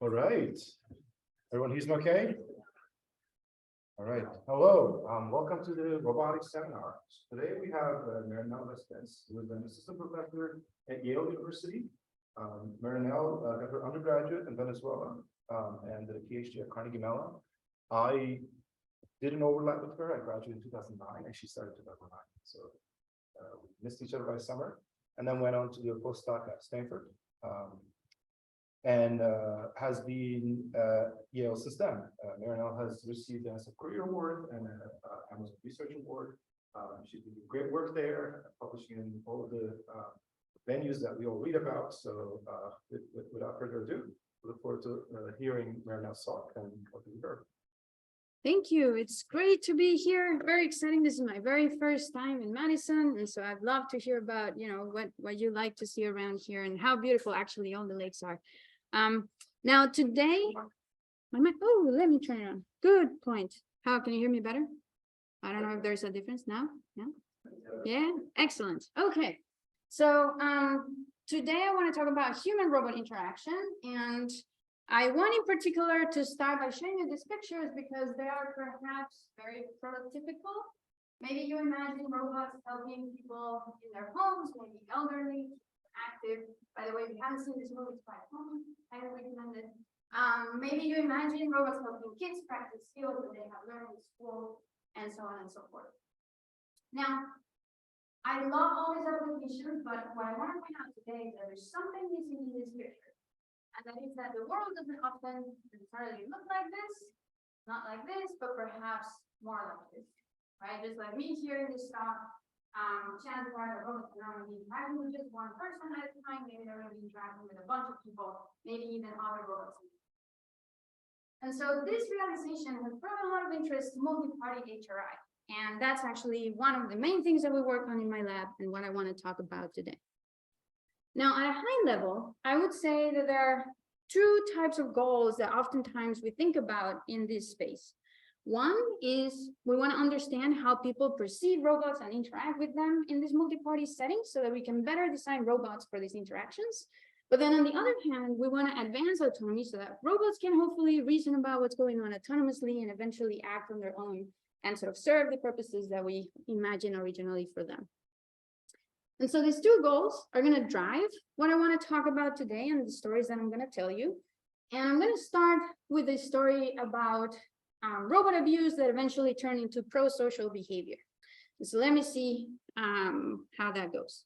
All right. Everyone hears me okay? All right. Hello. Welcome to the robotics seminar. Today we have Marynel Vázquez, who is an assistant professor at Yale University. Marynel got her undergraduate in Venezuela and a PhD at Carnegie Mellon. I did an overlap with her. I graduated in 2009 and she started in 2009. So we missed each other by summer and then went on to do a postdoc at Stanford. And has been Yale since then. Marynel has received the NASA Career Award and an Amazon Research Award. She's doing great work there, publishing in all of the venues that we all read about. So without further ado, we look forward to hearing Marynel's talk and what we heard. Thank you. It's great to be here. Very exciting. This is my very first time in Madison. And so I'd love to hear about, what you like to see around here and how beautiful actually all the lakes are. Now today, let me turn it on. Good point. How can you hear me better? I don't know if there's a difference now. Yeah, excellent. Okay. So today I want to talk about human-robot interaction, and I want in particular to start by showing you these pictures because they are perhaps very prototypical. Maybe you imagine robots helping people in their homes, maybe elderly, active. By the way, if you haven't seen this movie, it's quite fun. I recommend it. Maybe you imagine robots helping kids practice skills that they have learned in school, and so on and so forth. Now, I love all these applications, but what I want to point out today is that there's something missing in this picture. And that is that the world doesn't often entirely look like this, not like this, but perhaps more like this, right? Just like me here in this talk, chances are the robots are not going to be interacting with just one person at a time. Maybe they're going to be interacting with a bunch of people, maybe even other robots. And so this realization has brought a lot of interest to multi-party HRI. And that's actually one of the main things that we work on in my lab and what I want to talk about today. Now, at a high level, I would say that there are two types of goals that oftentimes we think about in this space. One is we want to understand how people perceive robots and interact with them in this multi-party setting so that we can better design robots for these interactions. But then on the other hand, we want to advance autonomy so that robots can hopefully reason about what's going on autonomously and eventually act on their own and sort of serve the purposes that we imagined originally for them. And so these two goals are going to drive what I want to talk about today and the stories that I'm going to tell you. And I'm going to start with a story about robot abuse that eventually turned into pro-social behavior. So let me see how that goes.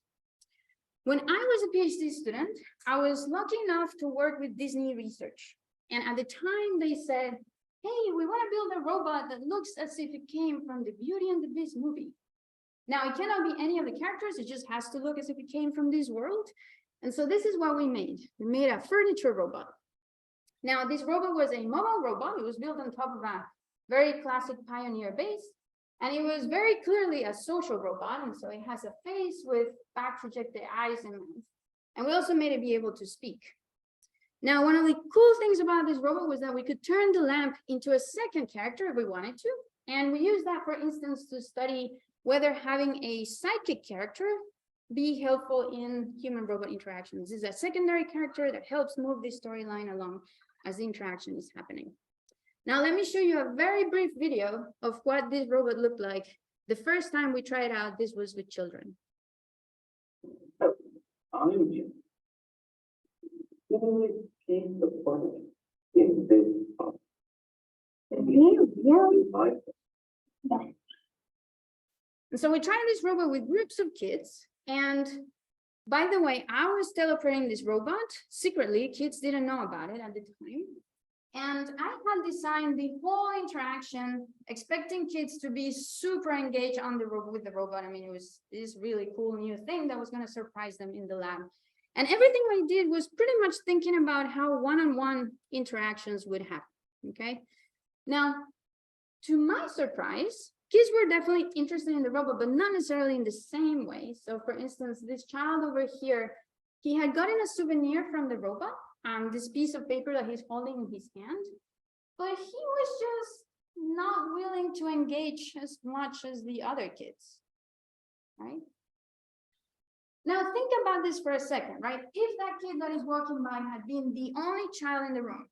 When I was a PhD student, I was lucky enough to work with Disney Research. And at the time they said, hey, we want to build a robot that looks as if it came from the Beauty and the Beast movie. Now, it cannot be any of the characters. It just has to look as if it came from this world. And so this is what we made. We made a furniture robot. Now, this robot was a mobile robot. It was built on top of a very classic Pioneer base. And it was very clearly a social robot. And so it has a face with back projected eyes and mouth. And we also made it be able to speak. Now, one of the cool things about this robot was that we could turn the lamp into a second character if we wanted to. And we used that, for instance, to study whether having a sidekick character be helpful in human-robot interactions. This is a secondary character that helps move the storyline along as the interaction is happening. Now, let me show you a very brief video of what this robot looked like. The first time we tried it out, this was with children. I'm Jim. Can we keep the point in this part? And so we tried this robot with groups of kids. And by the way, I was teleoperating this robot secretly. Kids didn't know about it at the time. And I had designed the whole interaction, expecting kids to be super engaged on the robot with the robot. I mean, it was this really cool new thing that was going to surprise them in the lab. And everything I did was pretty much thinking about how one-on-one interactions would happen. Okay. Now, to my surprise, kids were definitely interested in the robot, but not necessarily in the same way. So for instance, this child over here, he had gotten a souvenir from the robot, this piece of paper that he's holding in his hand, but he was just not willing to engage as much as the other kids, right? Now think about this for a second, right? If that kid that is walking by had been the only child in the room,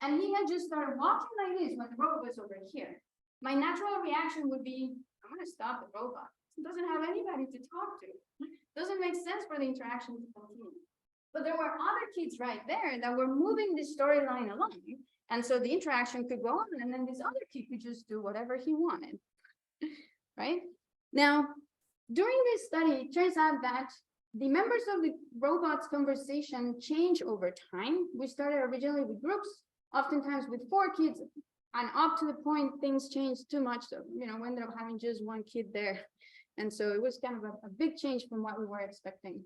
and he had just started walking like this when the robot was over here, my natural reaction would be, I'm going to stop the robot. It doesn't have anybody to talk to. Doesn't make sense for the interaction to continue. But there were other kids right there that were moving this storyline along. And so the interaction could go on, and then this other kid could just do whatever he wanted, right? Now, during this study, it turns out that the members of the robot's conversation change over time. We started originally with groups, oftentimes with 4 kids, and up to the point things changed too much. So, we ended up having just 1 kid there. And so it was kind of a big change from what we were expecting.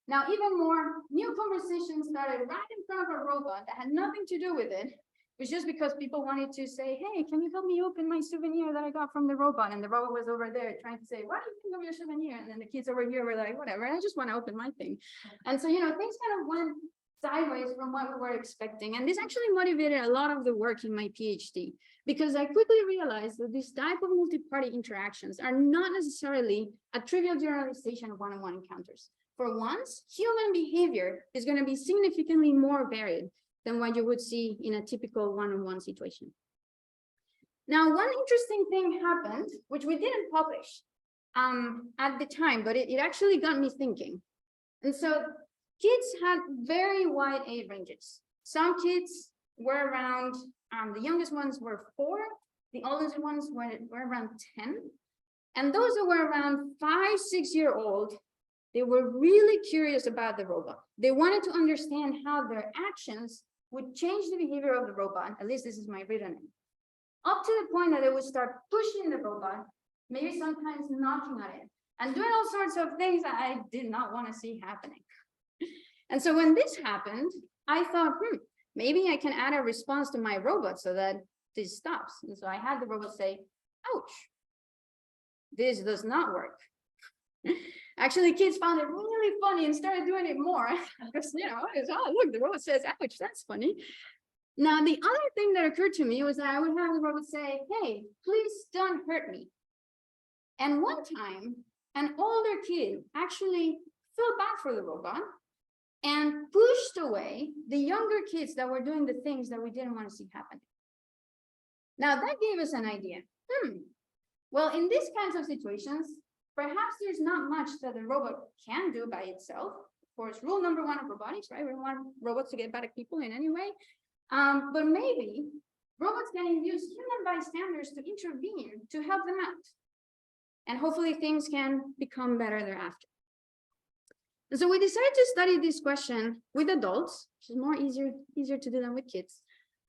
Now, even more new conversations started right in front of a robot that had nothing to do with it. It was just because people wanted to say, hey, can you help me open my souvenir that I got from the robot? And the robot was over there trying to say, what do you think of your souvenir? And then the kids over here were like, whatever, I just want to open my thing. And so, things kind of went sideways from what we were expecting. And this actually motivated a lot of the work in my PhD, because I quickly realized that this type of multi-party interactions are not necessarily a trivial generalization of one-on-one encounters. For once, human behavior is going to be significantly more varied than what you would see in a typical one-on-one situation. Now, one interesting thing happened, which we didn't publish at the time, but it actually got me thinking. And so kids had very wide age ranges. Some kids were around, the youngest ones were 4, the oldest ones were around 10. And those who were around 5, 6-year-old, they were really curious about the robot. They wanted to understand how their actions would change the behavior of the robot. At least this is my reading. Up to the point that they would start pushing the robot, maybe sometimes knocking on it, and doing all sorts of things that I did not want to see happening. And so when this happened, I thought, maybe I can add a response to my robot so that this stops. And so I had the robot say, ouch, this does not work. Actually, kids found it really funny and started doing it more. Because, oh, look, the robot says, ouch, that's funny. Now, the other thing that occurred to me was that I would have the robot say, hey, please don't hurt me. And one time, an older kid actually fell back for the robot and pushed away the younger kids that were doing the things that we didn't want to see happen. Now, that gave us an idea. Well, in these kinds of situations, perhaps there's not much that the robot can do by itself. Of course, rule number 1 of robotics, right? We don't want robots to get bad at people in any way. But maybe robots can use human bystanders to intervene to help them out. And hopefully things can become better thereafter. And so we decided to study this question with adults, which is more easier to do than with kids.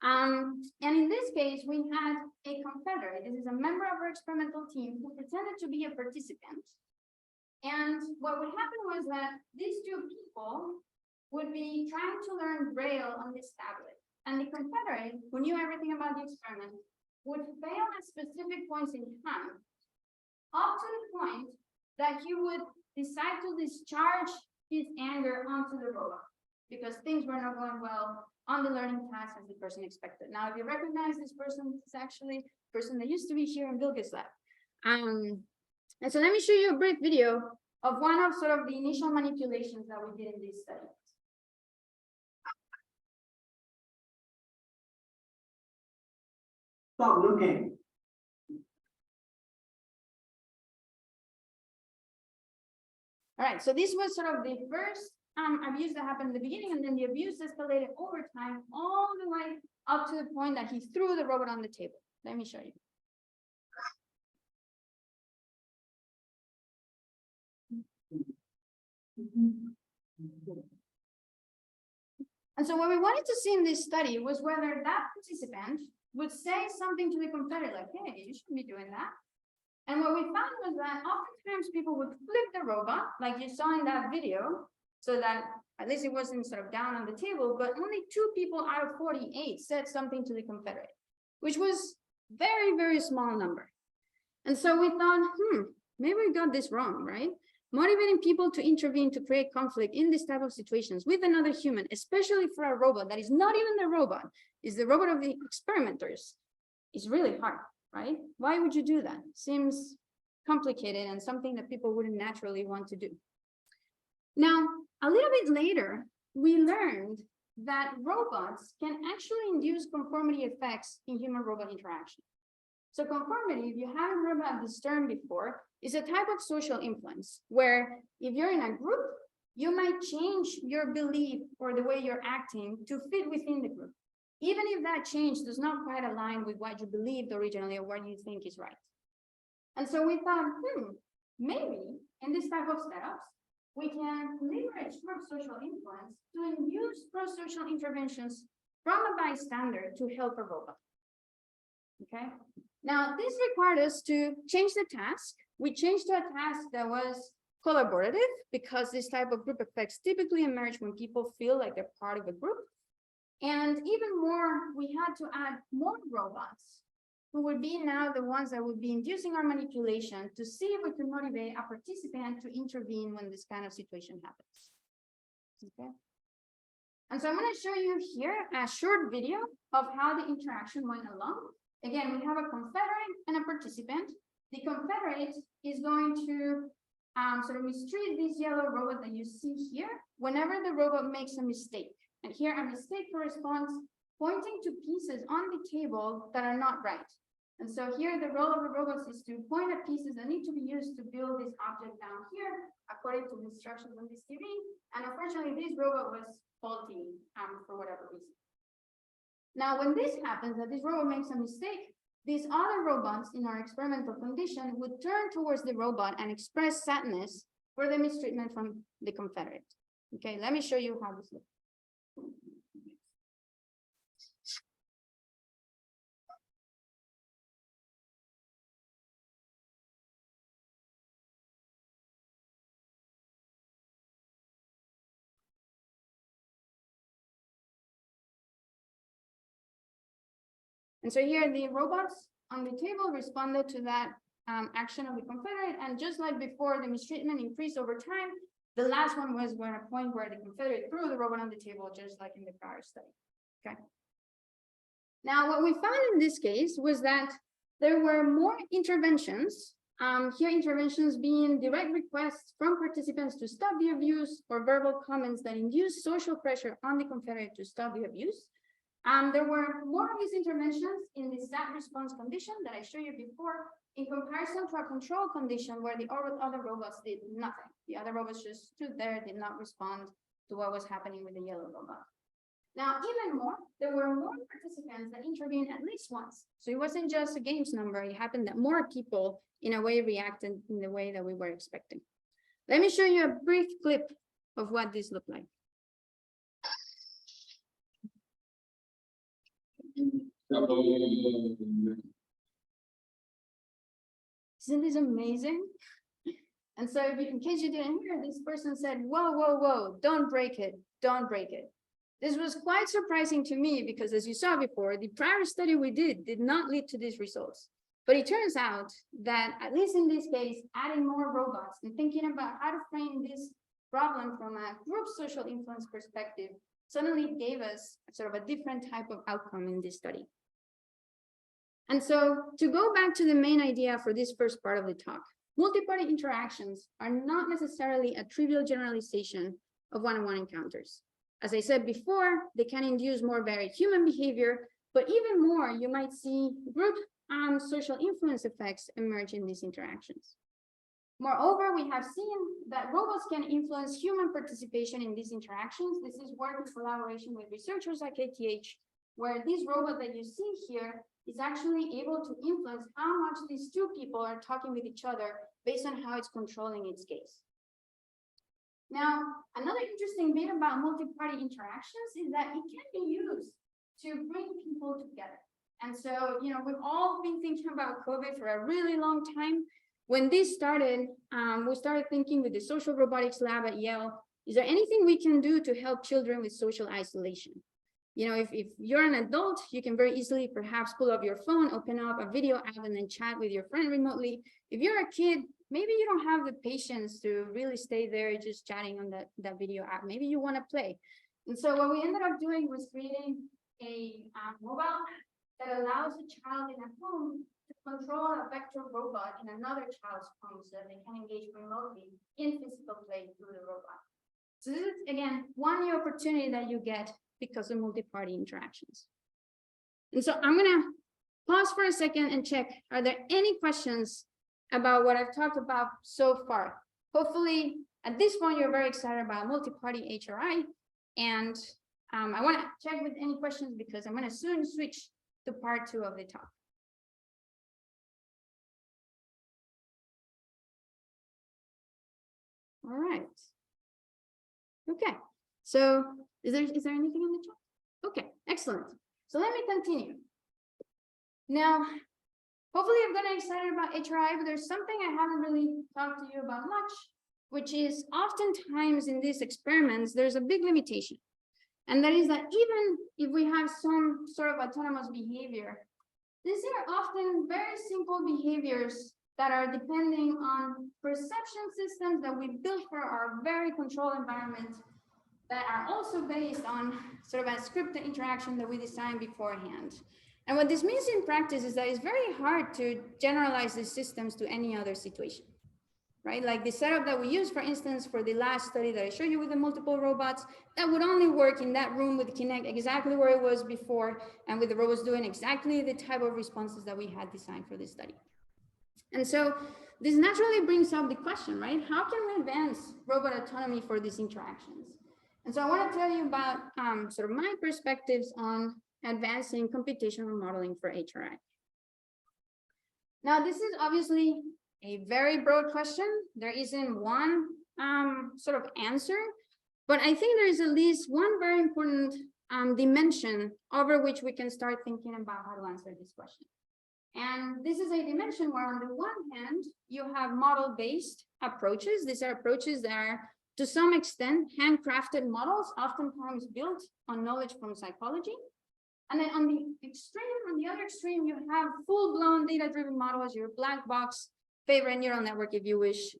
And in this case, we had a confederate. This is a member of our experimental team who pretended to be a participant. And what would happen was that these 2 people would be trying to learn Braille on this tablet. And the confederate, who knew everything about the experiment, would fail at specific points in time, up to the point that he would decide to discharge his anger onto the robot, because things were not going well on the learning task as the person expected. Now, if you recognize this person, it's actually a person that used to be here in Vázquez lab. And so let me show you a brief video of one of sort of the initial manipulations that we did in this study. Stop looking. All right, so this was sort of the first abuse that happened in the beginning, and then the abuse escalated over time all the way up to the point that he threw the robot on the table. Let me show you. And so what we wanted to see in this study was whether that participant would say something to the confederate, like, hey, you shouldn't be doing that. And what we found was that oftentimes people would flip the robot, like you saw in that video, so that at least it wasn't sort of down on the table, but only 2 people out of 48 said something to the confederate, which was very, very small number. And so we thought, maybe we got this wrong, right? Motivating people to intervene to create conflict in this type of situations with another human, especially for a robot that is not even the robot, is the robot of the experimenters, is really hard, right? Why would you do that? Seems complicated and something that people wouldn't naturally want to do. Now, a little bit later, we learned that robots can actually induce conformity effects in human-robot interaction. So conformity, if you haven't heard about this term before, is a type of social influence where if you're in a group, you might change your belief or the way you're acting to fit within the group, even if that change does not quite align with what you believed originally or what you think is right. And so we thought, maybe in this type of setups, we can leverage group social influence to induce pro-social interventions from a bystander to help a robot. Okay. Now, this required us to change the task. We changed to a task that was collaborative because this type of group effects typically emerge when people feel like they're part of a group. And even more, we had to add more robots who would be now the ones that would be inducing our manipulation to see if we could motivate a participant to intervene when this kind of situation happens. Okay. And so I'm going to show you here a short video of how the interaction went along. Again, we have a confederate and a participant. The confederate is going to sort of mistreat this yellow robot that you see here whenever the robot makes a mistake. And here a mistake corresponds pointing to pieces on the table that are not right. And so here the role of the robots is to point at pieces that need to be used to build this object down here according to the instructions on this TV. And unfortunately, this robot was faulty for whatever reason. Now, when this happens, that this robot makes a mistake, these other robots in our experimental condition would turn towards the robot and express sadness for the mistreatment from the confederate. Okay, let me show you how this looks. And so here the robots on the table responded to that action of the confederate. And just like before, the mistreatment increased over time. The last one was when a point where the confederate threw the robot on the table, just like in the prior study. Okay. Now, what we found in this case was that there were more interventions. Here, interventions being direct requests from participants to stop the abuse or verbal comments that induce social pressure on the confederate to stop the abuse. There were more of these interventions in the SAT response condition that I showed you before, in comparison to a control condition where the other robots did nothing. The other robots just stood there, did not respond to what was happening with the yellow robot. Now, even more, there were more participants that intervened at least once. So it wasn't just a games number. It happened that more people, in a way, reacted in the way that we were expecting. Let me show you a brief clip of what this looked like. Isn't this amazing? And so in case you didn't hear, this person said, whoa, whoa, whoa, don't break it, don't break it. This was quite surprising to me because as you saw before, the prior study we did not lead to these results. But it turns out that at least in this case, adding more robots and thinking about how to frame this problem from a group social influence perspective suddenly gave us sort of a different type of outcome in this study. And so to go back to the main idea for this first part of the talk, multi-party interactions are not necessarily a trivial generalization of one-on-one encounters. As I said before, they can induce more varied human behavior, but even more, you might see group social influence effects emerge in these interactions. Moreover, we have seen that robots can influence human participation in these interactions. This is work in collaboration with researchers at KTH, where this robot that you see here is actually able to influence how much these two people are talking with each other based on how it's controlling its gaze. Now, another interesting bit about multi-party interactions is that it can be used to bring people together. And so, you know, we've all been thinking about COVID for a really long time. When this started, we started thinking with the social robotics lab at Yale, is there anything we can do to help children with social isolation? You know, if you're an adult, you can very easily perhaps pull up your phone, open up a video app, and then chat with your friend remotely. If you're a kid, maybe you don't have the patience to really stay there just chatting on that video app. Maybe you want to play. And so what we ended up doing was creating a mobile app that allows a child in a home to control a vector robot in another child's home so that they can engage remotely in physical play through the robot. So this is, again, one new opportunity that you get because of multi-party interactions. And so I'm gonna pause for a second and check, are there any questions about what I've talked about so far? Hopefully, at this point, you're very excited about multi-party HRI. And I wanna check with any questions because I'm gonna soon switch to part 2 of the talk. All right. Okay, so is there anything in the chat? Okay, excellent. So let me continue. Now, hopefully you've gotten excited about HRI, but there's something I haven't really talked to you about much, which is oftentimes in these experiments, there's a big limitation. And that is that even if we have some sort of autonomous behavior, these are often very simple behaviors that are depending on perception systems that we built for our very controlled environment that are also based on sort of a scripted interaction that we designed beforehand. And what this means in practice is that it's very hard to generalize these systems to any other situation, right? Like the setup that we use, for instance, for the last study that I showed you with the multiple robots, that would only work in that room with Kinect exactly where it was before, and with the robots doing exactly the type of responses that we had designed for this study. And so this naturally brings up the question, right? How can we advance robot autonomy for these interactions? And so I want to tell you about sort of my perspectives on advancing computational modeling for HRI. Now, this is obviously a very broad question. There isn't one sort of answer, but I think there is at least one very important dimension over which we can start thinking about how to answer this question. And this is a dimension where on the one hand, you have model-based approaches. These are approaches that are, to some extent, handcrafted models, oftentimes built on knowledge from psychology. And then on the other extreme, you have full-blown data-driven models, your black box favorite neural network, if you wish,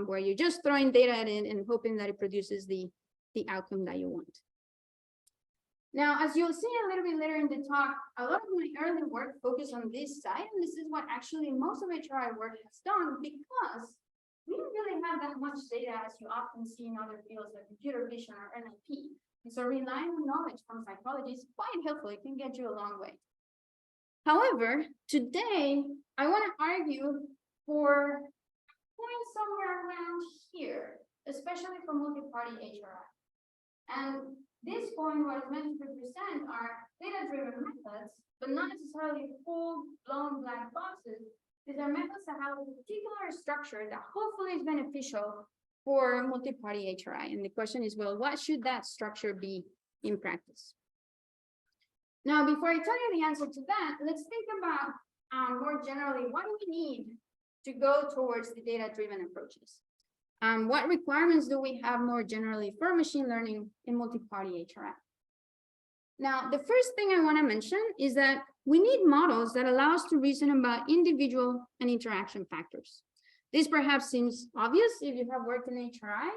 where you're just throwing data at it and hoping that it produces the outcome that you want. Now, as you'll see a little bit later in the talk, a lot of my early work focused on this side, and this is what actually most of HRI work has done, because we don't really have that much data as you often see in other fields like computer vision or NLP. And so relying on knowledge from psychology is quite helpful. It can get you a long way. However, today, I want to argue for a point somewhere around here, especially for multi-party HRI. And this point was meant to represent our data-driven methods, but not necessarily full-blown black boxes. These are methods that have a particular structure that hopefully is beneficial for multi-party HRI. And the question is, well, what should that structure be in practice? Now, before I tell you the answer to that, let's think about more generally, what do we need to go towards the data-driven approaches? What requirements do we have more generally for machine learning in multi-party HRI? Now, the first thing I want to mention is that we need models that allow us to reason about individual and interaction factors. This perhaps seems obvious if you have worked in HRI,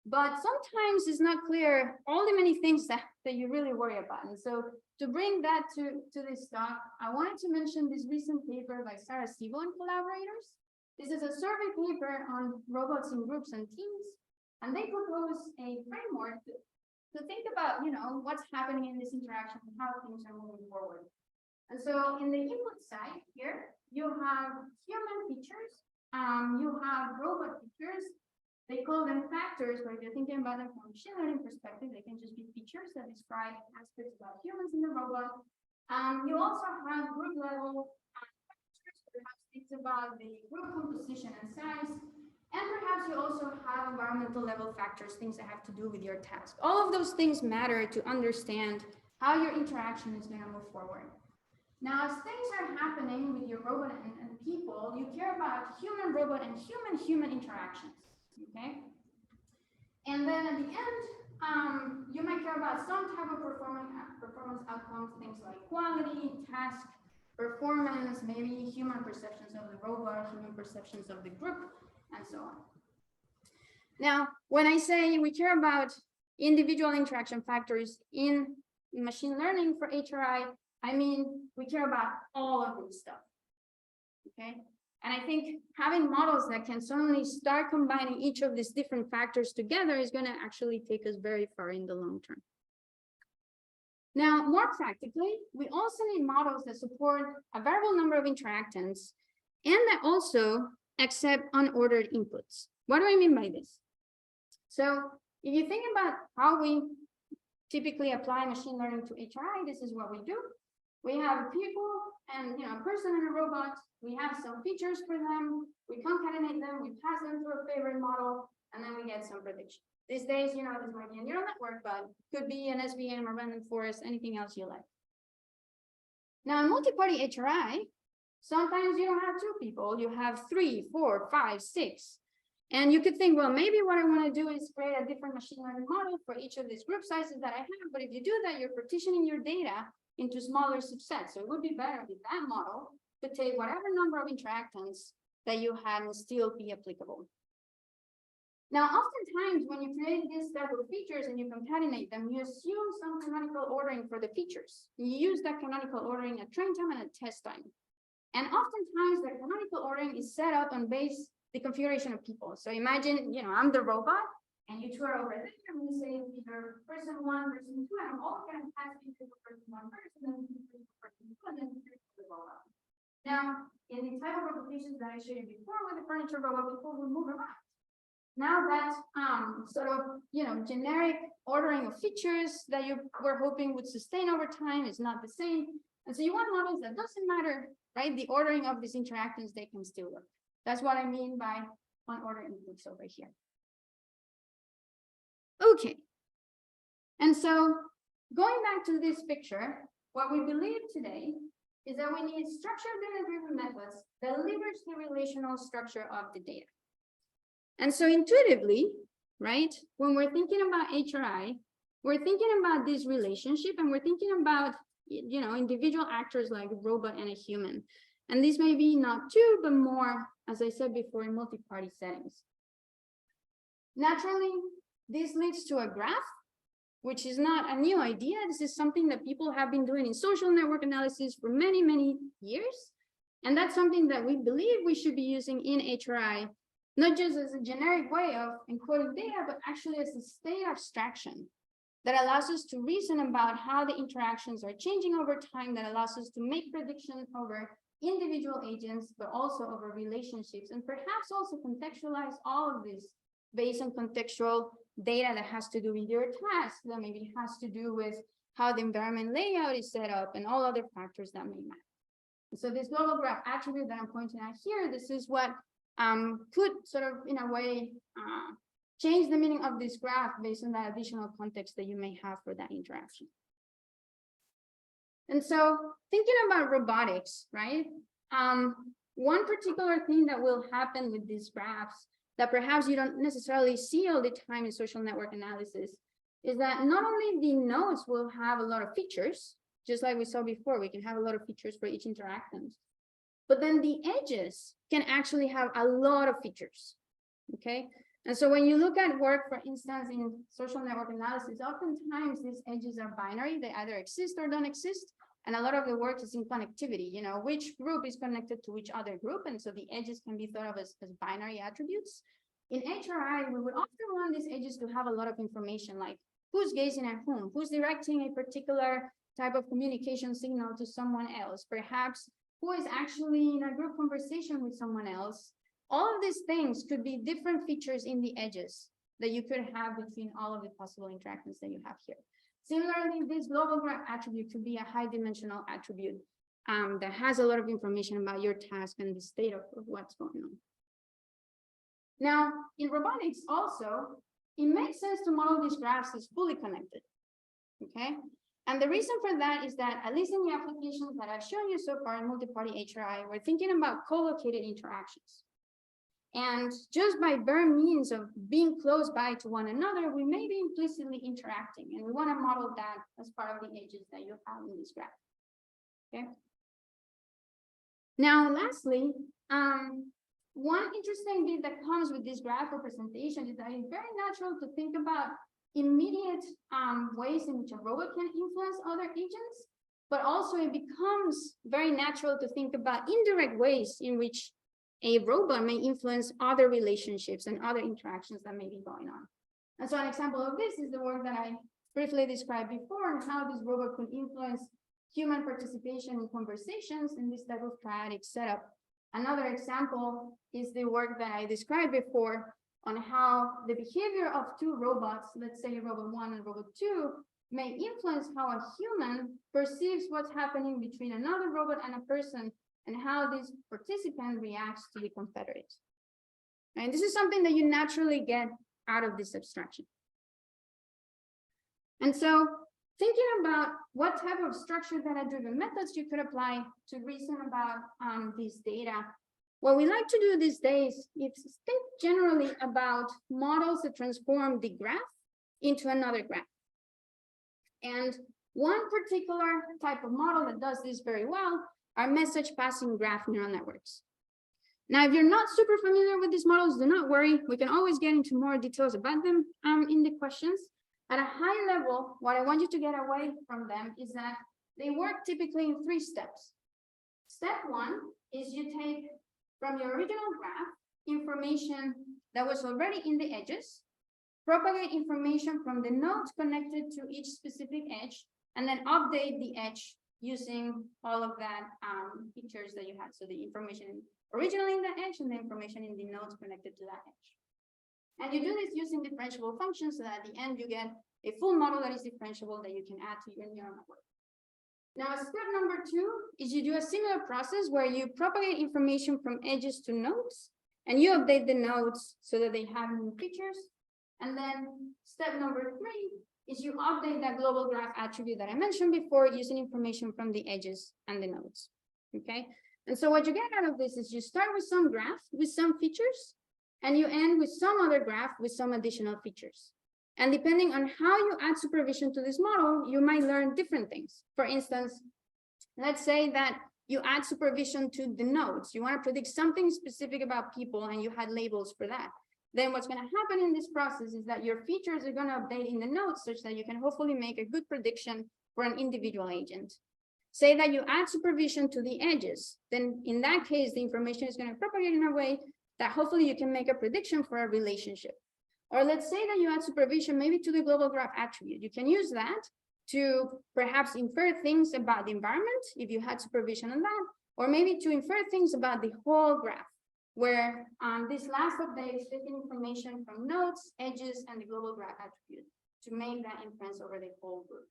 but sometimes it's not clear all the many things that you really worry about. And so to bring that to this talk, I wanted to mention this recent paper by Sarah Siebel and collaborators. This is a survey paper on robots in groups and teams, and they propose a framework to think about, what's happening in this interaction and how things are moving forward. And so in the input side here, you have human features, you have robot features. They call them factors, but if you're thinking about them from a machine learning perspective, they can just be features that describe aspects about humans in the robot. You also have group level factors, perhaps it's about the group composition and size. And perhaps you also have environmental level factors, things that have to do with your task. All of those things matter to understand how your interaction is going to move forward. Now, as things are happening with your robot and people, you care about human-robot and human-human interactions, okay? And then at the end, you might care about some type of performance outcomes, things like quality, task, performance, maybe human perceptions of the robot, human perceptions of the group, and so on. Now, when I say we care about individual interaction factors in machine learning for HRI, I mean, we care about all of this stuff, okay? And I think having models that can suddenly start combining each of these different factors together is going to actually take us very far in the long term. Now, more practically, we also need models that support a variable number of interactants and that also accept unordered inputs. What do I mean by this? So if you think about how we typically apply machine learning to HRI, this is what we do. We have people and a person and a robot. We have some features for them. We concatenate them. We pass them to a favorite model, and then we get some prediction. These days, this might be a neural network, but could be an SVM or random forest, anything else you like. Now, in multi-party HRI, sometimes you don't have two people. You have 3, 4, 5, 6. And you could think, well, maybe what I want to do is create a different machine learning model for each of these group sizes that I have. But if you do that, you're partitioning your data into smaller subsets. So it would be better if that model could take whatever number of interactants that you had and still be applicable. Now, oftentimes when you create this type of features and you concatenate them, you assume some canonical ordering for the features. You use that canonical ordering at train time and at test time. And oftentimes the canonical ordering is set up on the configuration of people. So imagine, I'm the robot and you two are over there. I'm going to say either person 1, person 2, and I'm all going to pass you to person 1 first, and then person 2, and then the robot. Now, in the type of applications that I showed you before with the furniture robot, people will move around. Now that sort of, generic ordering of features that you were hoping would sustain over time is not the same. And so you want models that doesn't matter, right? The ordering of these interactions, they can still work. That's what I mean by unordered inputs over here. Okay. And so going back to this picture, what we believe today is that we need structured data-driven methods that leverage the relational structure of the data. And so intuitively, right, when we're thinking about HRI, we're thinking about this relationship and we're thinking about, individual actors like a robot and a human. And this may be not two, but more, as I said before, in multi-party settings. Naturally, this leads to a graph, which is not a new idea. This is something that people have been doing in social network analysis for many, many years. And that's something that we believe we should be using in HRI, not just as a generic way of encoding data, but actually as a state abstraction that allows us to reason about how the interactions are changing over time, that allows us to make predictions over individual agents, but also over relationships, and perhaps also contextualize all of this based on contextual data that has to do with your task, that maybe has to do with how the environment layout is set up and all other factors that may matter. So this global graph attribute that I'm pointing out here, this is what could sort of, in a way, change the meaning of this graph based on that additional context that you may have for that interaction. And so thinking about robotics, right? One particular thing that will happen with these graphs that perhaps you don't necessarily see all the time in social network analysis is that not only the nodes will have a lot of features, just like we saw before, we can have a lot of features for each interaction, but then the edges can actually have a lot of features, okay? And so when you look at work, for instance, in social network analysis, oftentimes these edges are binary. They either exist or don't exist. And a lot of the work is in connectivity, which group is connected to which other group. And so the edges can be thought of as binary attributes. In HRI, we would often want these edges to have a lot of information, like who's gazing at whom, who's directing a particular type of communication signal to someone else, perhaps who is actually in a group conversation with someone else. All of these things could be different features in the edges that you could have between all of the possible interactions that you have here. Similarly, this global graph attribute could be a high dimensional attribute that has a lot of information about your task and the state of what's going on. Now, in robotics also, it makes sense to model these graphs as fully connected, okay? And the reason for that is that, at least in the applications that I've shown you so far in multi-party HRI, we're thinking about co-located interactions. And just by bare means of being close by to one another, we may be implicitly interacting. And we want to model that as part of the edges that you have in this graph. Okay. Now, lastly, one interesting bit that comes with this graph representation is that it's very natural to think about immediate ways in which a robot can influence other agents, but also it becomes very natural to think about indirect ways in which a robot may influence other relationships and other interactions that may be going on. And so an example of this is the work that I briefly described before and how this robot could influence human participation in conversations in this type of triadic setup. Another example is the work that I described before on how the behavior of two robots, let's say robot 1 and robot 2, may influence how a human perceives what's happening between another robot and a person and how this participant reacts to the confederate. And this is something that you naturally get out of this abstraction. And so thinking about what type of structured data-driven methods you could apply to reason about these data, what we like to do these days is think generally about models that transform the graph into another graph. And one particular type of model that does this very well are message passing graph neural networks. Now, if you're not super familiar with these models, do not worry. We can always get into more details about them in the questions. At a high level, what I want you to get away from them is that they work typically in 3 steps. Step 1 is you take from your original graph information that was already in the edges, propagate information from the nodes connected to each specific edge, and then update the edge using all of that features that you had. So the information originally in the edge and the information in the nodes connected to that edge. And you do this using differentiable functions so that at the end you get a full model that is differentiable that you can add to your neural network. Now, step number 2 is you do a similar process where you propagate information from edges to nodes, and you update the nodes so that they have new features. And then step number 3 is you update that global graph attribute that I mentioned before using information from the edges and the nodes. Okay. And so what you get out of this is you start with some graph with some features, and you end with some other graph with some additional features. And depending on how you add supervision to this model, you might learn different things. For instance, let's say that you add supervision to the nodes. You want to predict something specific about people and you had labels for that. Then what's going to happen in this process is that your features are going to update in the nodes such that you can hopefully make a good prediction for an individual agent. Say that you add supervision to the edges, then in that case, the information is going to propagate in a way that hopefully you can make a prediction for a relationship. Or let's say that you add supervision maybe to the global graph attribute. You can use that to perhaps infer things about the environment if you had supervision on that, or maybe to infer things about the whole graph, where this last update is taking information from nodes, edges, and the global graph attribute to make that inference over the whole group.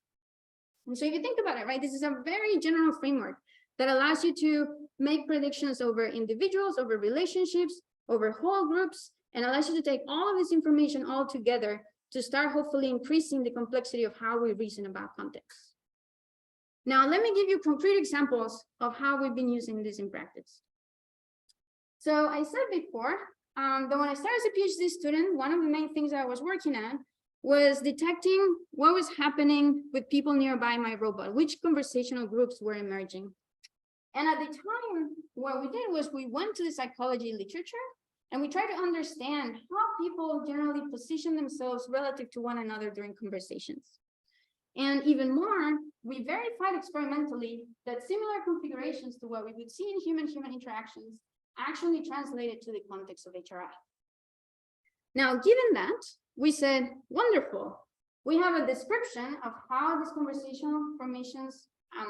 And so if you think about it, right, this is a very general framework that allows you to make predictions over individuals, over relationships, over whole groups, and allows you to take all of this information all together to start hopefully increasing the complexity of how we reason about context. Now, let me give you concrete examples of how we've been using this in practice. So I said before that when I started as a PhD student, one of the main things I was working on was detecting what was happening with people nearby my robot, which conversational groups were emerging. And at the time, what we did was we went to the psychology literature and we tried to understand how people generally position themselves relative to one another during conversations. And even more, we verified experimentally that similar configurations to what we would see in human-human interactions actually translated to the context of HRI. Now, given that, we said, wonderful, we have a description of how these conversational formations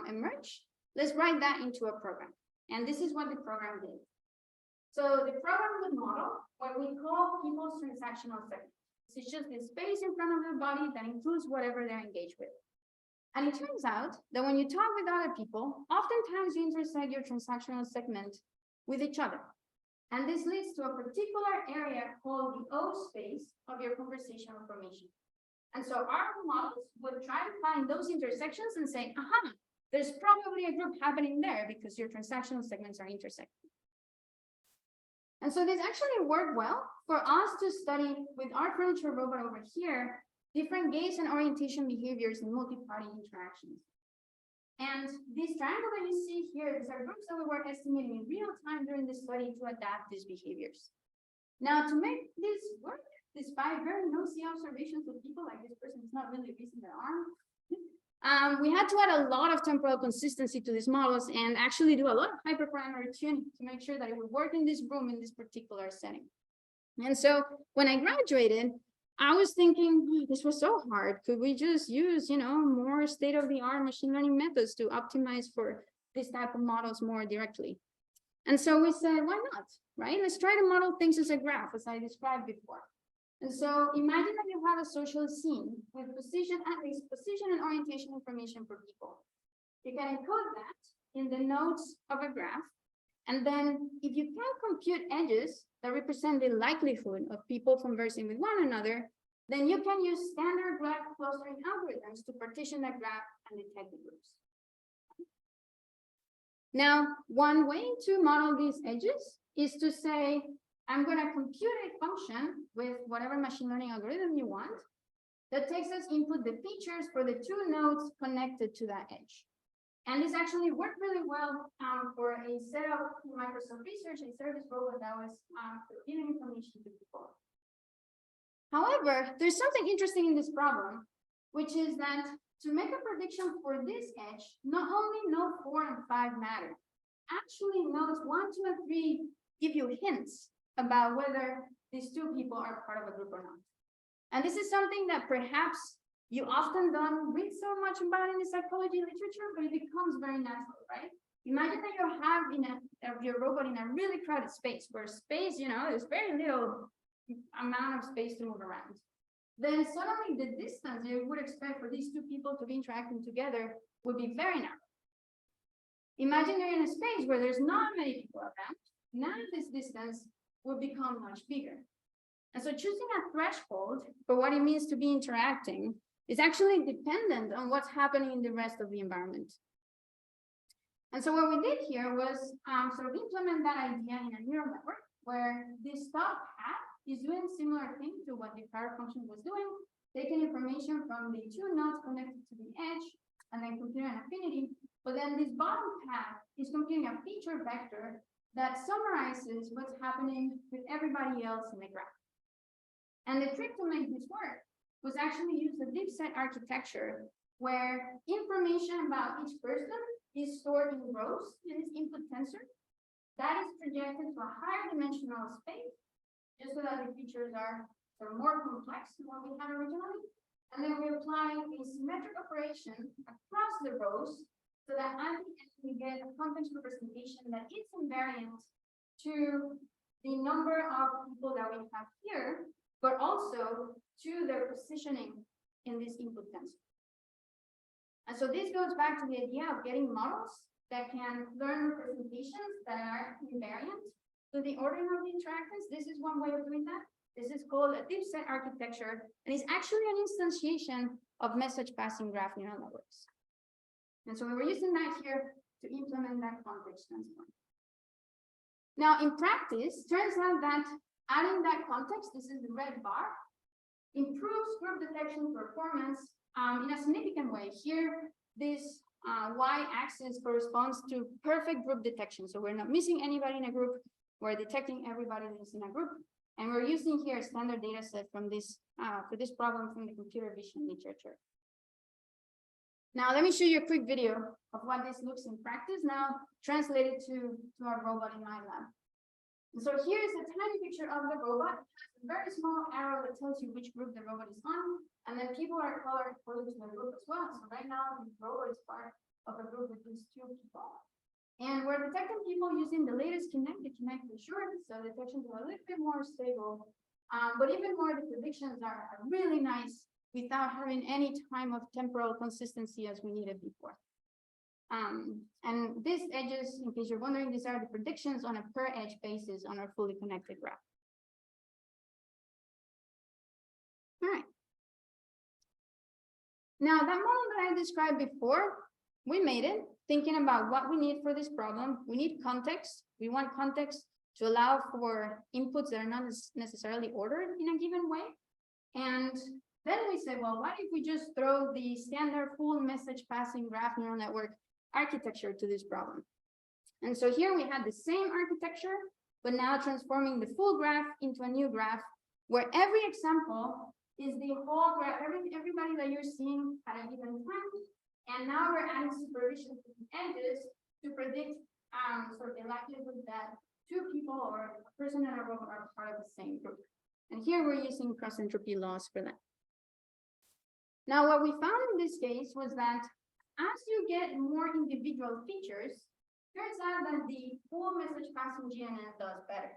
emerge. Let's write that into a program. And this is what the program did. So the program would model what we call people's transactional segment. It's just the space in front of their body that includes whatever they're engaged with. And it turns out that when you talk with other people, oftentimes you intersect your transactional segment with each other. And this leads to a particular area called the O space of your conversational formation. And so our models would try to find those intersections and say, aha, there's probably a group happening there because your transactional segments are intersecting. And so this actually worked well for us to study with our furniture robot over here, different gaze and orientation behaviors in multi-party interactions. And this triangle that you see here, these are groups that we were estimating in real time during the study to adapt these behaviors. Now, to make this work, despite very nosy observations of people like this person is not really raising their arm, we had to add a lot of temporal consistency to these models and actually do a lot of hyperparameter tuning to make sure that it would work in this room in this particular setting. And so when I graduated, I was thinking, "Oh, this was so hard. Could we just use, more state-of-the-art machine learning methods to optimize for this type of models more directly?" And so we said, why not, right? Let's try to model things as a graph, as I described before. And so imagine that you have a social scene with position, at least position and orientation information for people. You can encode that in the nodes of a graph. And then if you can compute edges that represent the likelihood of people conversing with one another, then you can use standard graph clustering algorithms to partition that graph and detect the groups. Now, one way to model these edges is to say, I'm going to compute a function with whatever machine learning algorithm you want that takes as input the features for the two nodes connected to that edge. And this actually worked really well for a set of Microsoft research, a service robot that was giving information to people. However, there's something interesting in this problem, which is that to make a prediction for this edge, not only node 4 and 5 matter, actually nodes 1, 2, and 3 give you hints about whether these two people are part of a group or not. And this is something that perhaps you often don't read so much about in the psychology literature, but it becomes very natural, right? Imagine that you have your robot in a really crowded space, where space, there's very little amount of space to move around. Then suddenly the distance you would expect for these two people to be interacting together would be very narrow. Imagine you're in a space where there's not many people around. Now this distance will become much bigger. And so choosing a threshold for what it means to be interacting is actually dependent on what's happening in the rest of the environment. And so what we did here was sort of implement that idea in a neural network where this top hat is doing similar thing to what the prior function was doing, taking information from the two nodes connected to the edge and then computing an affinity. But then this bottom hat is computing a feature vector that summarizes what's happening with everybody else in the graph. And the trick to make this work was actually use the Dataset architecture where information about each person is stored in rows in this input tensor. That is projected to a higher dimensional space, just so that the features are sort of more complex than what we had originally. And then we apply a symmetric operation across the rows so that at the end we get a context representation that is invariant to the number of people that we have here, but also to their positioning in this input tensor. And so this goes back to the idea of getting models that can learn representations that are invariant to the ordering of the interactors. This is one way of doing that. This is called a Dataset architecture, and it's actually an instantiation of message passing graph neural networks. And so we were using that here to implement that context transform. Now, in practice, turns out that adding that context, this is the red bar, improves group detection performance in a significant way. Here, this y-axis corresponds to perfect group detection. So we're not missing anybody in a group. We're detecting everybody that's in a group. And we're using here a standard data set from this for this problem from the computer vision literature. Now, let me show you a quick video of what this looks in practice now translated to our robot in my lab. And so here's a tiny picture of the robot. It has a very small arrow that tells you which group the robot is on. And then people are colored according to the group as well. So right now, the robot is part of a group with these two people. And we're detecting people using the latest Kinect, the Kinect Assurance. So detections are a little bit more stable. But even more, the predictions are really nice without having any time of temporal consistency as we needed before. And these edges, in case you're wondering, these are the predictions on a per edge basis on our fully connected graph. All right. Now, that model that I described before, we made it thinking about what we need for this problem. We need context. We want context to allow for inputs that are not necessarily ordered in a given way. And then we said, well, what if we just throw the standard full message passing graph neural network architecture to this problem? And so here we had the same architecture, but now transforming the full graph into a new graph where every example is the whole graph, everybody that you're seeing at a given time. And now we're adding supervision to the edges to predict sort of the likelihood that two people or a person and a robot are part of the same group. And here we're using cross entropy loss for that. Now, what we found in this case was that as you get more individual features, turns out that the full message passing GNN does better.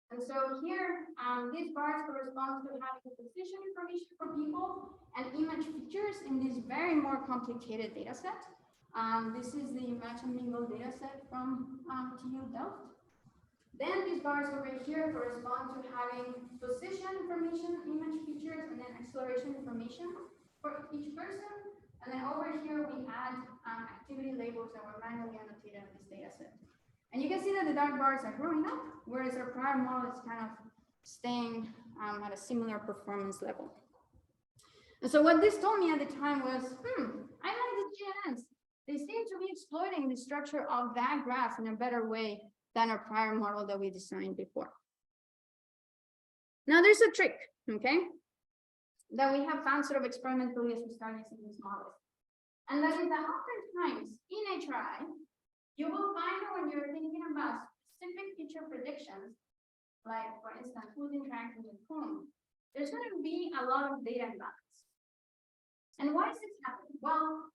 And so here, these bars correspond to having position information for people and image features in this very more complicated data set. This is the match and mingle data set from TU Delft. Then these bars over here correspond to having position information, image features, and then acceleration information for each person. And then over here, we add activity labels that were manually annotated in this data set. And you can see that the dark bars are growing up, whereas our prior model is kind of staying at a similar performance level. And so what this told me at the time was, I like the GNNs. They seem to be exploiting the structure of that graph in a better way than our prior model that we designed before. Now there's a trick, okay, that we have found sort of experimentally as we start using these models. And that is that oftentimes in a try, you will find that when you're thinking about specific feature predictions, like for instance, who's interacting with whom, there's going to be a lot of data imbalance. And why is this happening? Well,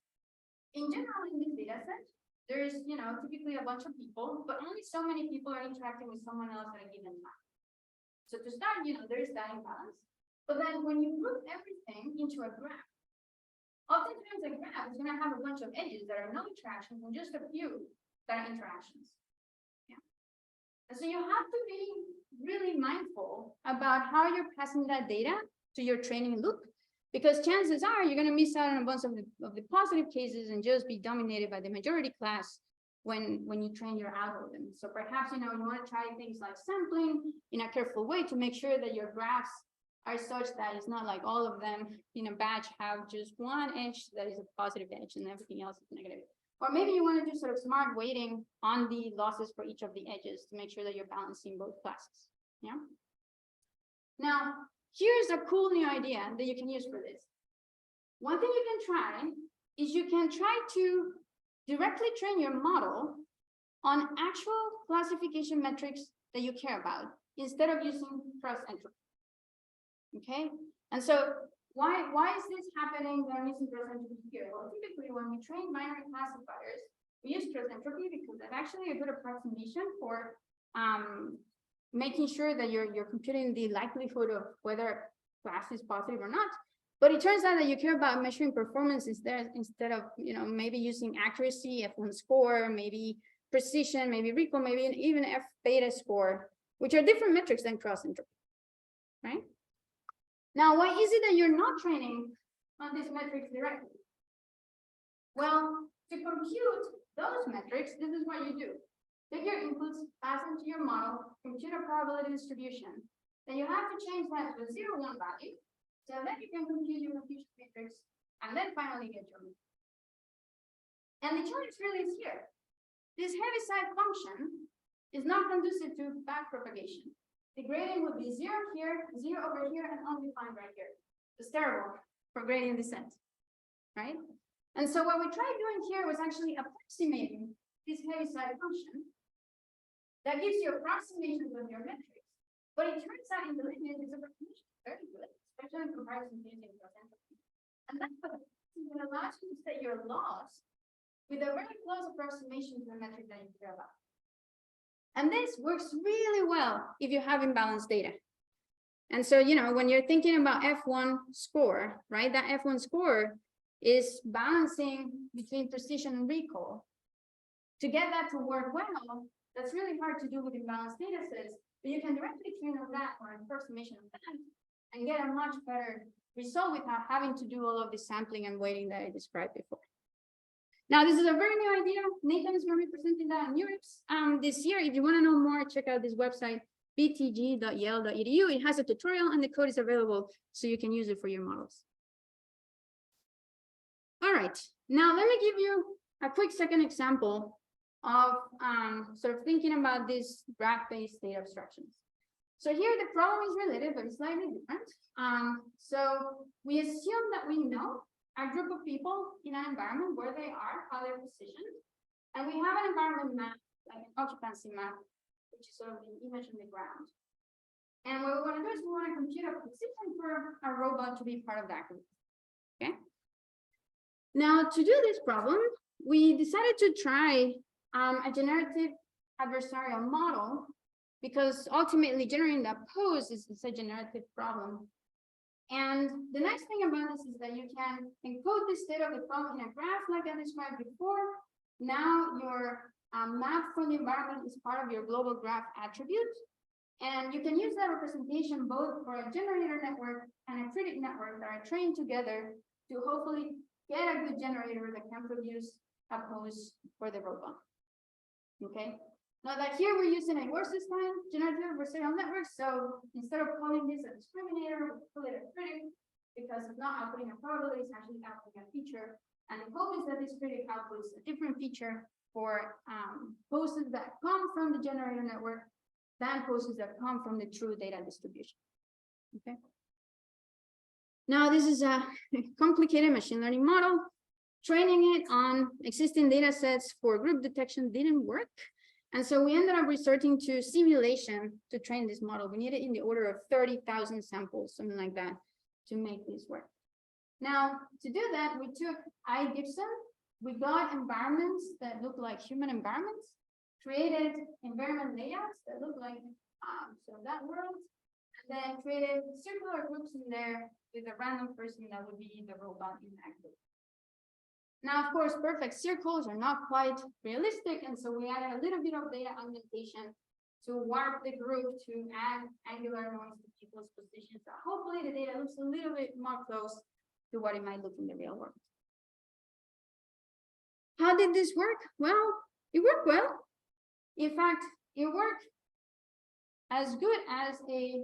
in general, in this data set, there's, typically a bunch of people, but only so many people are interacting with someone else at a given time. So to start, there is that imbalance. But then when you group everything into a graph, oftentimes a graph is going to have a bunch of edges that are no interactions and just a few that are interactions. Yeah. And so you have to be really mindful about how you're passing that data to your training loop, because chances are you're going to miss out on a bunch of the positive cases and just be dominated by the majority class when you train your algorithm. So perhaps, you want to try things like sampling in a careful way to make sure that your graphs are such that it's not like all of them in a batch have just one edge that is a positive edge and everything else is negative. Or maybe you want to do sort of smart weighting on the losses for each of the edges to make sure that you're balancing both classes. Yeah. Now, here's a cool new idea that you can use for this. One thing you can try is you can try to directly train your model on actual classification metrics that you care about instead of using cross entropy. Okay, and so why is this happening when I'm using cross entropy here? Well, typically when we train binary classifiers, we use cross entropy because that's actually a good approximation for making sure that you're computing the likelihood of whether class is positive or not. But it turns out that you care about measuring performance instead of maybe using accuracy, F1 score, maybe precision, maybe recall, maybe even F beta score, which are different metrics than cross entropy, right? Now, why is it that you're not training on these metrics directly? Well, to compute those metrics, this is what you do. Take your inputs, pass into your model, compute a probability distribution. Then you have to change that to a 0, 1 value. So then you can compute your confusion matrix and then finally get your mean. And the choice really is here. This heaviside function is not conducive to backpropagation. The gradient would be 0 here, 0 over here, and undefined right here. It's terrible for gradient descent, right? And so what we tried doing here was actually approximating this heaviside function that gives you approximations of your metrics. But it turns out in the limit, this approximation is very good, especially in comparison to using cross entropy. And that's what allows you to set your loss with a very close approximation to the metric that you care about. And this works really well if you have imbalanced data. And so, when you're thinking about F1 score, right, that F1 score is balancing between precision and recall. To get that to work well, that's really hard to do with imbalanced data sets, but you can directly train on that or an approximation of that and get a much better result without having to do all of the sampling and weighting that I described before. Now, this is a very new idea. Nathan is going to be presenting that in Europe this year. If you want to know more, check out this website, btg.yale.edu. It has a tutorial and the code is available so you can use it for your models. All right, now let me give you a quick second example of sort of thinking about these graph-based data abstractions. So here the problem is related, but it's slightly different. So we assume that we know a group of people in an environment where they are, how they're positioned. And we have an environment map, like an occupancy map, which is sort of the image on the ground. And what we want to do is we want to compute a position for a robot to be part of that group. Okay. Now, to do this problem, we decided to try a generative adversarial model, because ultimately generating that pose is a generative problem. And the nice thing about this is that you can encode the state of the problem in a graph like I described before. Now your map from the environment is part of your global graph attribute. And you can use that representation both for a generator network and a critic network that are trained together to hopefully get a good generator that can produce a pose for the robot. Okay. Now that here we're using a worse design generative adversarial network. So instead of calling this a discriminator, we call it a critic, because it's not outputting a probability, it's actually outputting a feature. And the hope is that this critic outputs a different feature for poses that come from the generator network than poses that come from the true data distribution. Okay. Now this is a complicated machine learning model. Training it on existing data sets for group detection didn't work. And so we ended up resorting to simulation to train this model. We needed in the order of 30,000 samples, something like that, to make this work. Now, to do that, we took iGibson. We got environments that look like human environments, created environment layouts that look like so that world, and then created circular groups in there with a random person that would be the robot in that group. Now, of course, perfect circles are not quite realistic, and so we added a little bit of data augmentation to warp the group to add angular noise to people's positions. So hopefully the data looks a little bit more close to what it might look in the real world. How did this work? Well, it worked well. In fact, it worked as good as a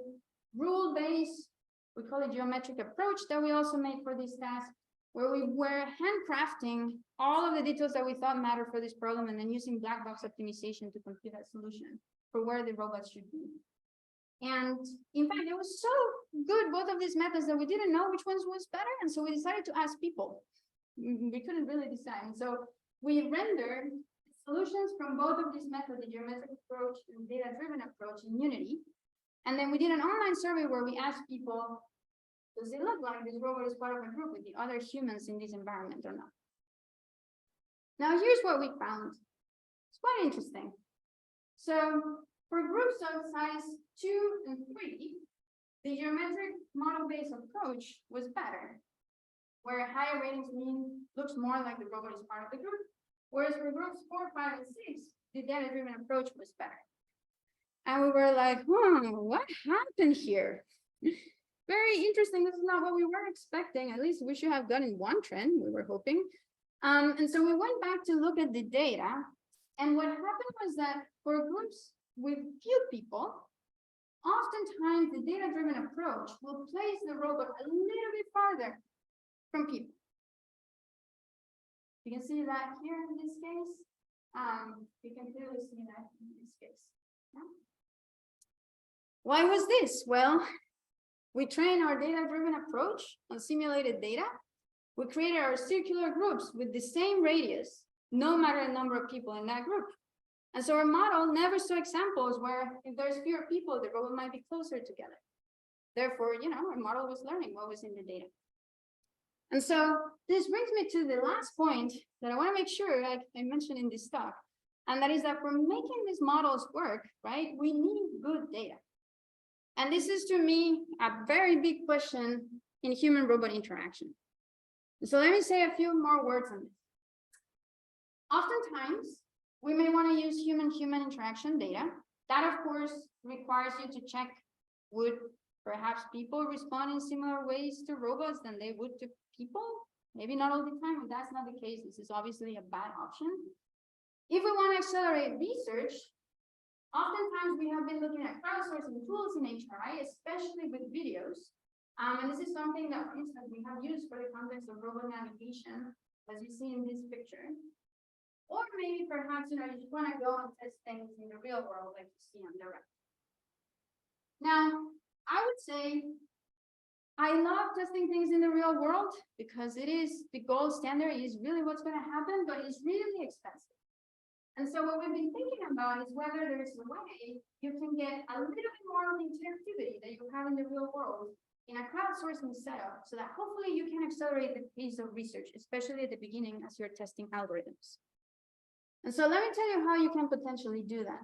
rule-based, we call it geometric approach that we also made for this task, where we were handcrafting all of the details that we thought mattered for this problem and then using black box optimization to compute that solution for where the robots should be. And in fact, it was so good, both of these methods, that we didn't know which ones was better. And so we decided to ask people. We couldn't really decide. And so we rendered solutions from both of these methods, the geometric approach and data-driven approach in Unity. And then we did an online survey where we asked people, does it look like this robot is part of a group with the other humans in this environment or not? Now, here's what we found. It's quite interesting. So for groups of size 2 and 3, the geometric model-based approach was better, where higher ratings mean looks more like the robot is part of the group. Whereas for groups 4, 5, and 6, the data-driven approach was better. And we were like, what happened here? Very interesting. This is not what we were expecting. At least we should have gotten one trend, we were hoping. And so we went back to look at the data. And what happened was that for groups with few people, oftentimes the data-driven approach will place the robot a little bit farther from people. You can see that here in this case. You can clearly see that in this case. Yeah. Why was this? Well, we trained our data-driven approach on simulated data. We created our circular groups with the same radius, no matter the number of people in that group. And so our model never saw examples where if there's fewer people, the robot might be closer together. Therefore, our model was learning what was in the data. And so this brings me to the last point that I want to make sure, like I mentioned in this talk, and that is that for making these models work, right, we need good data. And this is, to me, a very big question in human-robot interaction. So let me say a few more words on this. Oftentimes, we may want to use human-human interaction data. That, of course, requires you to check, would perhaps people respond in similar ways to robots than they would to people? Maybe not all the time, but that's not the case. This is obviously a bad option. If we want to accelerate research, oftentimes we have been looking at crowdsourcing tools in HRI, especially with videos. And this is something that, for instance, we have used for the context of robot navigation, as you see in this picture. Or maybe perhaps, you just want to go and test things in the real world, like you see on the right. Now, I would say I love testing things in the real world because it is the gold standard. It is really what's going to happen, but it's really expensive. And so what we've been thinking about is whether there's a way you can get a little bit more of the interactivity that you have in the real world in a crowdsourcing setup, so that hopefully you can accelerate the pace of research, especially at the beginning as you're testing algorithms. And so let me tell you how you can potentially do that.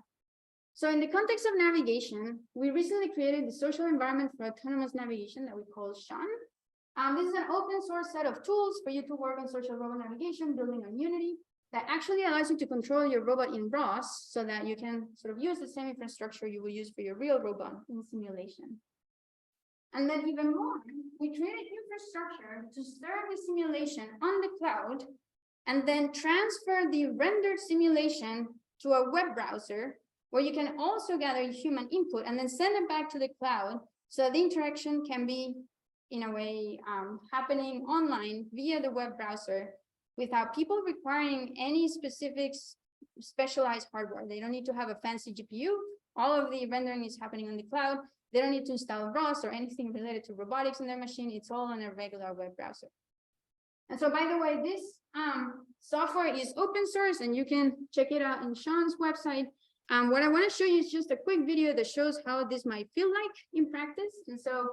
So in the context of navigation, we recently created the social environment for autonomous navigation that we call SHAN. This is an open source set of tools for you to work on social robot navigation, building on Unity, that actually allows you to control your robot in ROS so that you can sort of use the same infrastructure you will use for your real robot in simulation. And then even more, we created infrastructure to serve the simulation on the cloud and then transfer the rendered simulation to a web browser where you can also gather human input and then send it back to the cloud so the interaction can be, in a way, happening online via the web browser without people requiring any specific specialized hardware. They don't need to have a fancy GPU. All of the rendering is happening on the cloud. They don't need to install ROS or anything related to robotics in their machine. It's all on a regular web browser. And so, by the way, this software is open source, and you can check it out in Sean's website. What I want to show you is just a quick video that shows how this might feel like in practice. And so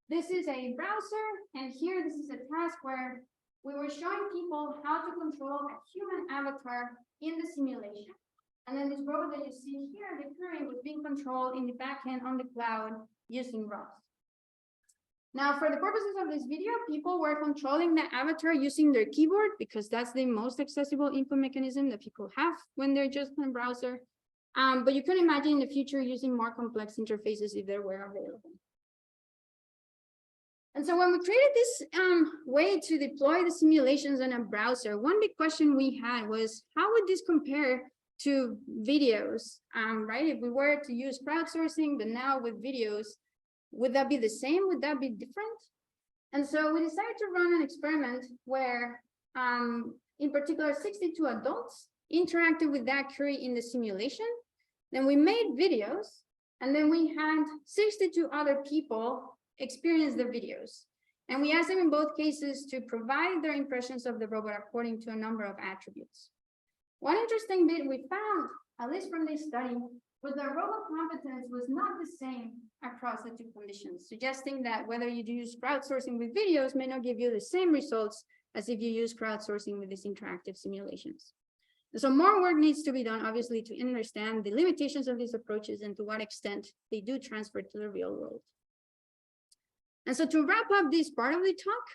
this is a browser, and here this is a task where we were showing people how to control a human avatar in the simulation. And then this robot that you see here, the query, was being controlled in the backend on the cloud using ROS. Now, for the purposes of this video, people were controlling the avatar using their keyboard because that's the most accessible input mechanism that people have when they're just in a browser. But you could imagine in the future using more complex interfaces if they were available. And so when we created this way to deploy the simulations in a browser, one big question we had was, how would this compare to videos, right? If we were to use crowdsourcing, but now with videos, would that be the same? Would that be different? And so we decided to run an experiment where, in particular, 62 adults interacted with that query in the simulation. Then we made videos, and then we had 62 other people experience the videos. And we asked them in both cases to provide their impressions of the robot according to a number of attributes. One interesting bit we found, at least from this study, was that robot competence was not the same across the two conditions, suggesting that whether you use crowdsourcing with videos may not give you the same results as if you use crowdsourcing with these interactive simulations. So more work needs to be done, obviously, to understand the limitations of these approaches and to what extent they do transfer to the real world. And so to wrap up this part of the talk,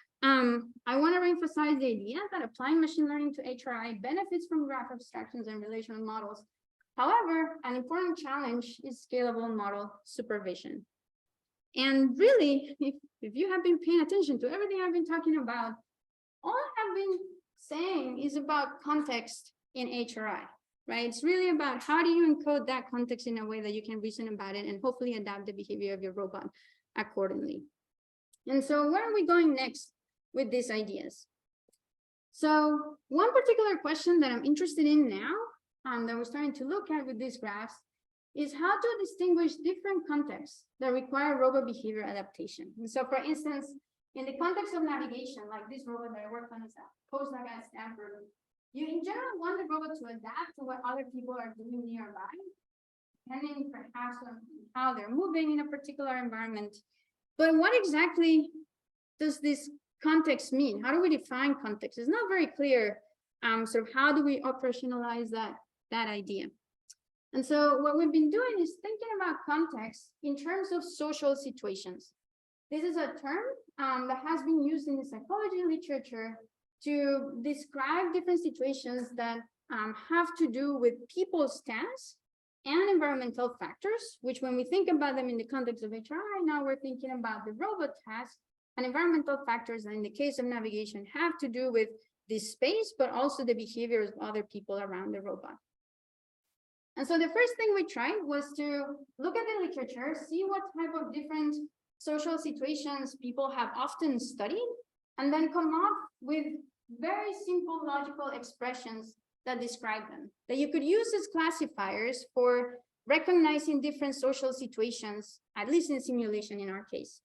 I want to reemphasize the idea that applying machine learning to HRI benefits from graph abstractions and relational models. However, an important challenge is scalable model supervision. And really, if you have been paying attention to everything I've been talking about, all I have been saying is about context in HRI, right? It's really about how do you encode that context in a way that you can reason about it and hopefully adapt the behavior of your robot accordingly. And so where are we going next with these ideas? So one particular question that I'm interested in now, that we're starting to look at with these graphs, is how to distinguish different contexts that require robot behavior adaptation. And so, for instance, in the context of navigation, like this robot that I worked on as a postdoc at Stanford, you in general want the robot to adapt to what other people are doing nearby, depending perhaps on how they're moving in a particular environment. But what exactly does this context mean? How do we define context? It's not very clear. Sort of how do we operationalize that idea? And so what we've been doing is thinking about context in terms of social situations. This is a term that has been used in the psychology literature to describe different situations that have to do with people's stance and environmental factors, which when we think about them in the context of HRI, now we're thinking about the robot task and environmental factors that in the case of navigation have to do with this space, but also the behaviors of other people around the robot. And so the first thing we tried was to look at the literature, see what type of different social situations people have often studied, and then come up with very simple logical expressions that describe them, that you could use as classifiers for recognizing different social situations, at least in simulation in our case.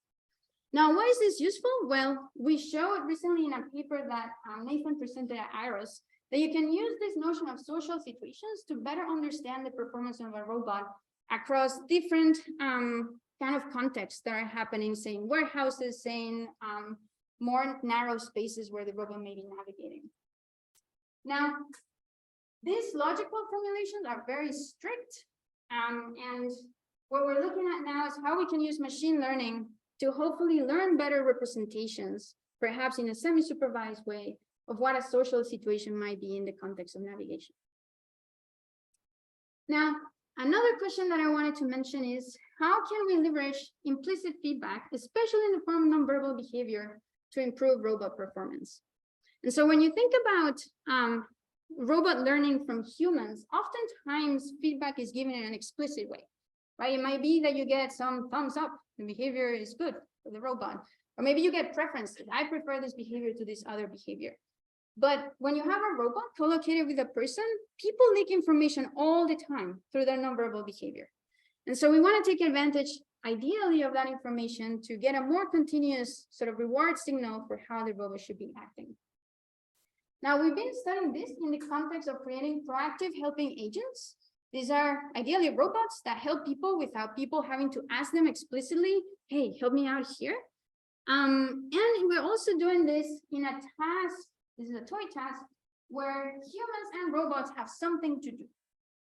Now, why is this useful? Well, we showed recently in a paper that Nathan presented at IROS that you can use this notion of social situations to better understand the performance of a robot across different kind of contexts that are happening, say in warehouses, say in more narrow spaces where the robot may be navigating. Now, these logical formulations are very strict, and what we're looking at now is how we can use machine learning to hopefully learn better representations, perhaps in a semi-supervised way, of what a social situation might be in the context of navigation. Now, another question that I wanted to mention is, how can we leverage implicit feedback, especially in the form of nonverbal behavior, to improve robot performance? And so when you think about robot learning from humans, oftentimes feedback is given in an explicit way, right? It might be that you get some thumbs up, the behavior is good for the robot, or maybe you get preferences. I prefer this behavior to this other behavior. But when you have a robot co-located with a person, people leak information all the time through their nonverbal behavior. And so we want to take advantage, ideally, of that information to get a more continuous sort of reward signal for how the robot should be acting. Now, we've been studying this in the context of creating proactive helping agents. These are ideally robots that help people without people having to ask them explicitly, hey, help me out here. And we're also doing this in a task, this is a toy task, where humans and robots have something to do.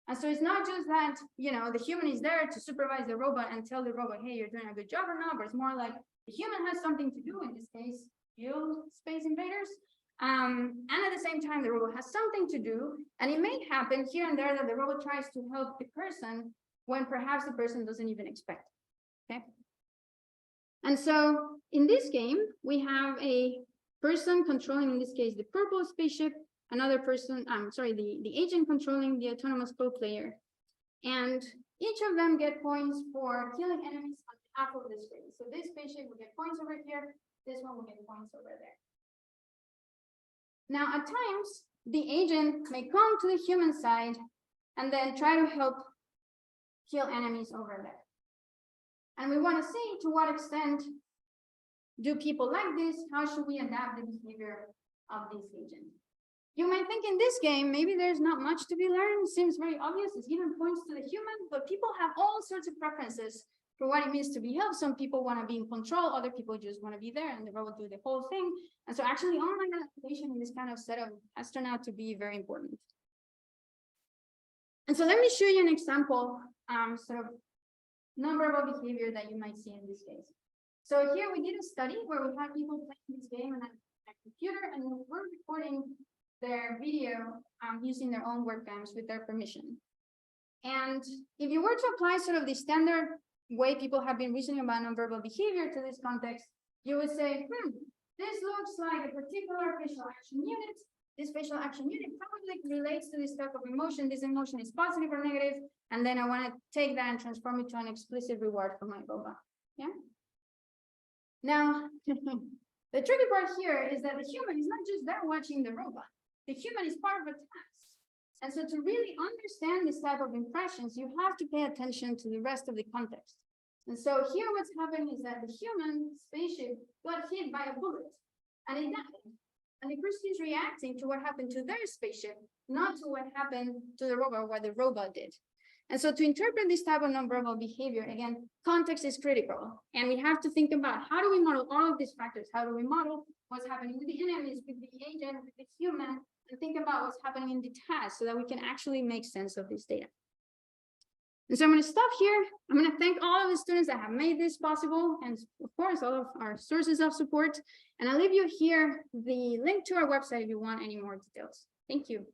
And so it's not just that, you know, the human is there to supervise the robot and tell the robot, hey, you're doing a good job or not, but it's more like the human has something to do, in this case, kill space invaders. And at the same time, the robot has something to do, and it may happen here and there that the robot tries to help the person when perhaps the person doesn't even expect, okay? And so in this game, we have a person controlling, in this case, the purple spaceship, another person, the agent controlling the autonomous co-player. And each of them get points for killing enemies on half of the screen. So this spaceship will get points over here, this one will get points over there. Now, at times, the agent may come to the human side and then try to help kill enemies over there. And we want to see to what extent do people like this? How should we adapt the behavior of this agent? You might think in this game, maybe there's not much to be learned. It seems very obvious. It's given points to the human, but people have all sorts of preferences for what it means to be helped. Some people want to be in control, other people just want to be there and the robot do the whole thing. And so actually online adaptation in this kind of setup has turned out to be very important. And so let me show you an example, sort of nonverbal behavior that you might see in this case. So here we did a study where we had people playing this game on a computer, and we were recording their video using their own webcams with their permission. And if you were to apply sort of the standard way people have been reasoning about nonverbal behavior to this context, you would say, this looks like a particular facial action unit. This facial action unit probably relates to this type of emotion. This emotion is positive or negative, and then I want to take that and transform it to an explicit reward for my robot. Yeah. Now, the tricky part here is that the human is not just there watching the robot. The human is part of a task. And so to really understand this type of impressions, you have to pay attention to the rest of the context. And so here what's happening is that the human spaceship got hit by a bullet and it died. And the person is reacting to what happened to their spaceship, not to what happened to the robot, what the robot did. And so to interpret this type of nonverbal behavior, again, context is critical. And we have to think about how do we model all of these factors? How do we model what's happening with the enemies, with the agent, with the human, and think about what's happening in the task so that we can actually make sense of this data. And so I'm going to stop here. I'm going to thank all of the students that have made this possible, and of course, all of our sources of support. And I'll leave you here the link to our website if you want any more details. Thank you.